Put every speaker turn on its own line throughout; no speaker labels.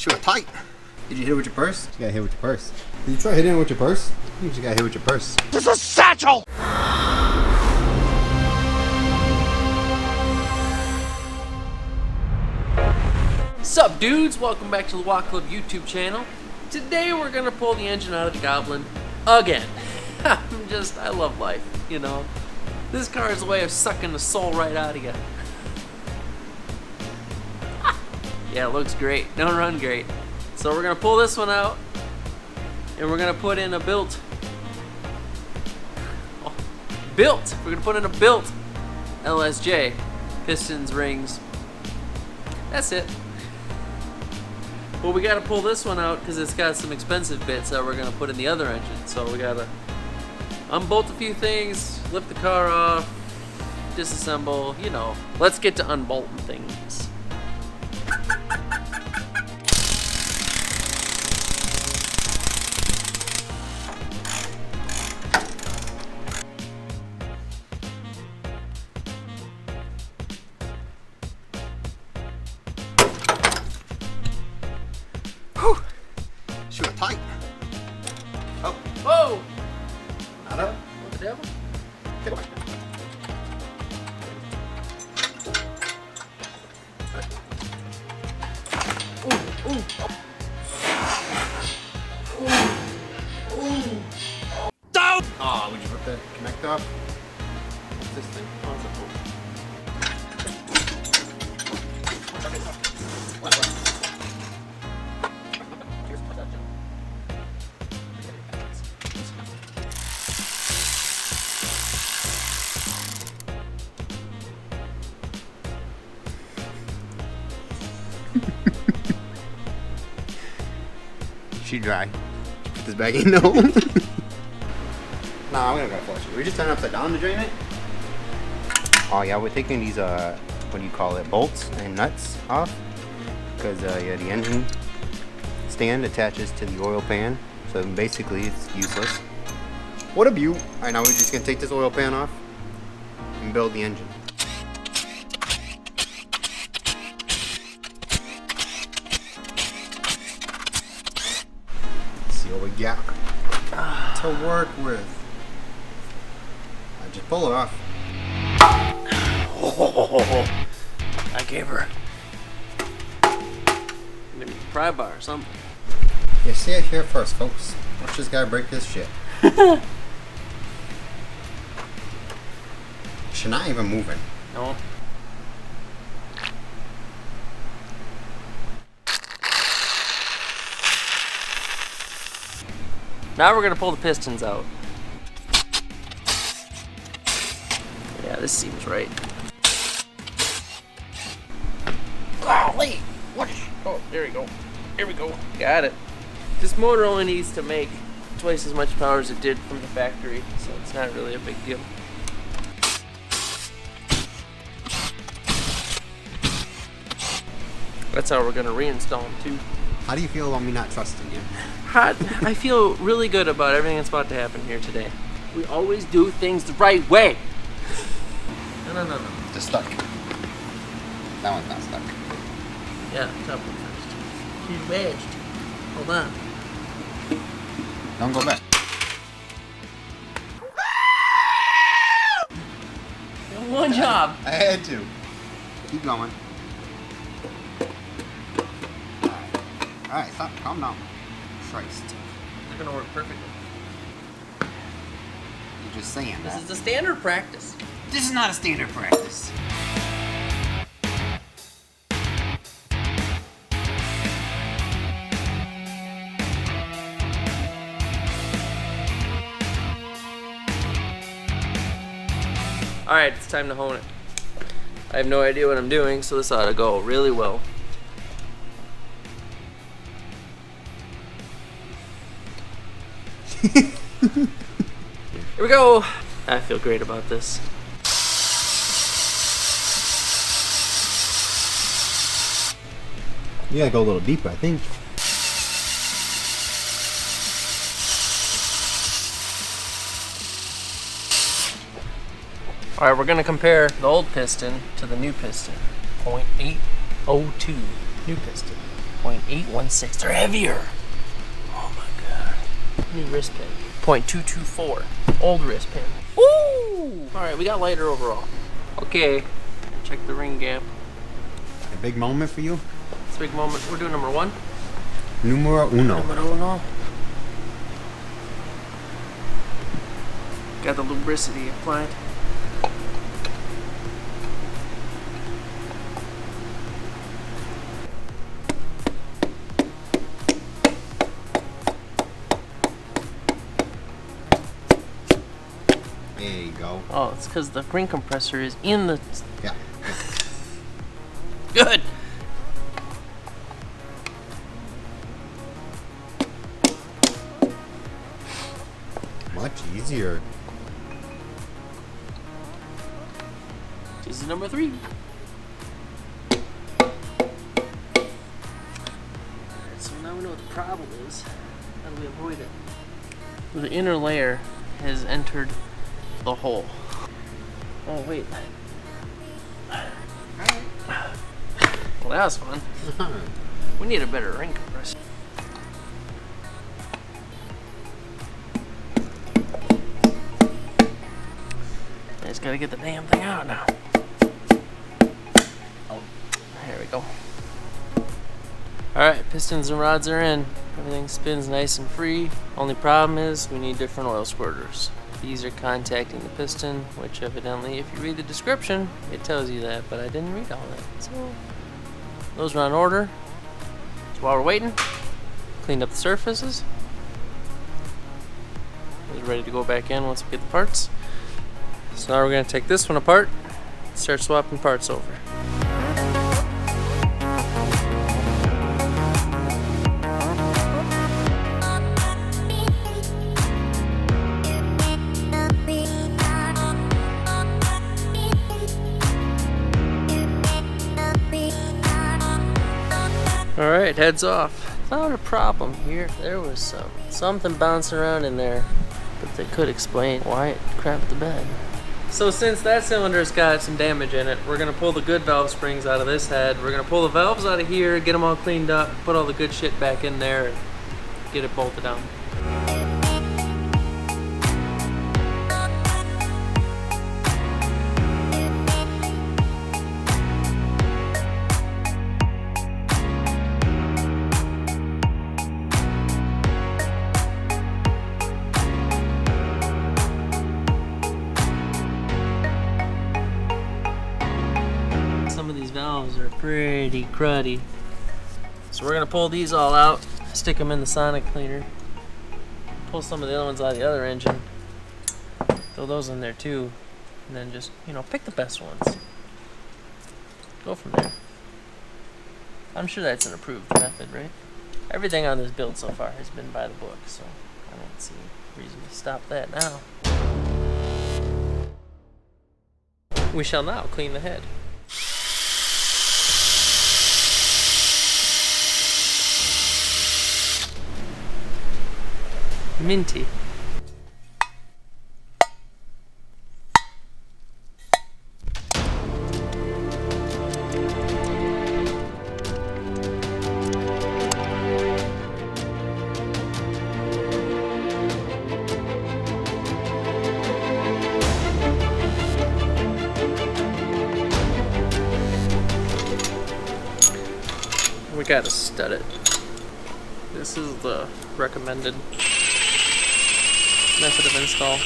She was tight. Did you hit it with your purse? You gotta hit it with your purse. Did you try hitting it with your purse? You just gotta hit it with your purse.
This is a satchel!
Sup dudes, welcome back to the Walk Club YouTube channel. Today we're gonna pull the engine out of the Goblin again. I love life, you know. This car is a way of sucking the soul right out of you. Yeah, it looks great, don't run great. So we're gonna pull this one out and we're gonna put in a built. We're gonna put in a built LSJ. Pistons, rings, that's it. Well, we gotta pull this one out because it's got some expensive bits that we're gonna put in the other engine. So we gotta unbolt a few things, lift the car off, disassemble, you know. Let's get to unbolting things.
Whew. She was tight. Oh.
Whoa!
Not up.
What the devil?
Get away.
Down!
Oh, would you rip that connector off? What's this thing? Oh, it's a bolt. She dry. Put this back in? No. Nah, we don't gotta flush it. We just turn it upside down to drain it. Oh yeah, we're taking these what do you call it, bolts and nuts off, because yeah, the engine stand attaches to the oil pan, so basically it's useless. What a beaut! Alright, now we're just gonna take this oil pan off and build the engine. See what we got to work with. I just pull it off.
I gave her maybe a pry bar or something.
You see it here first, folks. Watch this guy break his shit. She's not even moving.
No. Now we're gonna pull the pistons out. Yeah, this seems right. Golly! What is... Oh, there we go. Here we go. Got it. This motor only needs to make twice as much power as it did from the factory, so it's not really a big deal. That's how we're gonna reinstall them too.
How do you feel about me not trusting you?
I feel really good about everything that's about to happen here today. We always do things the right way. No.
Just stuck. That one's not stuck.
Yeah, top one first. She's wedged. Hold on.
Don't go back.
One job.
I had to. Keep going. Alright, stop. Calm down. Christ.
They're gonna work perfectly.
You're just saying
This
that.
is the standard practice.
This is not a standard practice.
Alright, it's time to hone it. I have no idea what I'm doing, so this ought to go really well. Here we go! I feel great about this.
You gotta go a little deeper, I think.
Alright, we're gonna compare the old piston to the new piston. 0.802 new piston. .816. They're heavier. Oh my god. New wrist pin. .224. Old wrist pin. Woo! Alright, we got lighter overall. Okay. Check the ring gap.
A big moment for you?
It's a big moment. We're doing number 1.
Numero uno.
Numero uno. Got the lubricity applied.
There you go.
Oh, it's because the ring compressor is in the...
Yeah.
Good!
Much easier.
This is number 3. Alright, so now we know what the problem is. How do we avoid it? The inner layer has entered the hole. Oh, wait. Well, that was fun. We need a better ring compressor. I just gotta get the damn thing out now. Oh, there we go. Alright, pistons and rods are in. Everything spins nice and free. Only problem is we need different oil squirters. These are contacting the piston, which evidently, if you read the description, it tells you that, but I didn't read all that. So, those are on order. So while we're waiting, cleaned up the surfaces. It's ready to go back in once we get the parts. So now we're going to take this one apart, start swapping parts over. Alright, heads off. Found a problem here. There was something bouncing around in there, but they could explain why it crapped the bed. So since that cylinder's got some damage in it, we're gonna pull the good valve springs out of this head. We're gonna pull the valves out of here, get them all cleaned up, put all the good shit back in there, and get it bolted down. Valves are pretty cruddy. So we're gonna pull these all out, stick them in the sonic cleaner, pull some of the other ones out of the other engine, throw those in there too, and then just, you know, pick the best ones. Go from there. I'm sure that's an approved method, right? Everything on this build so far has been by the book, so I don't see a reason to stop that now. We shall now clean the head. Minty. We gotta stud it. This is the recommended method of install.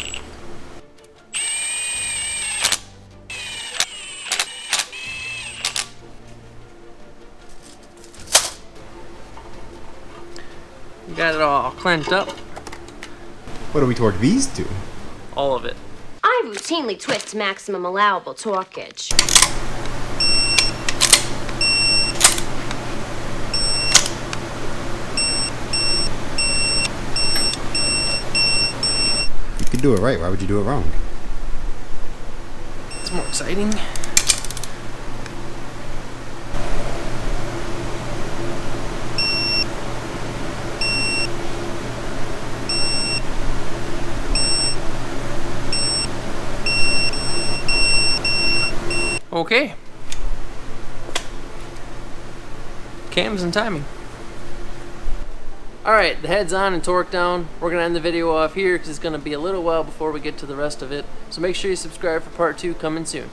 We got it all clamped up.
What do we torque these to?
All of it.
I routinely twist to maximum allowable torquage.
You could do it right. Why would you do it wrong?
It's more exciting. Okay. Cams and timing. Alright, the head's on and torque down. We're going to end the video off here because it's going to be a little while before we get to the rest of it. So make sure you subscribe for part 2 coming soon.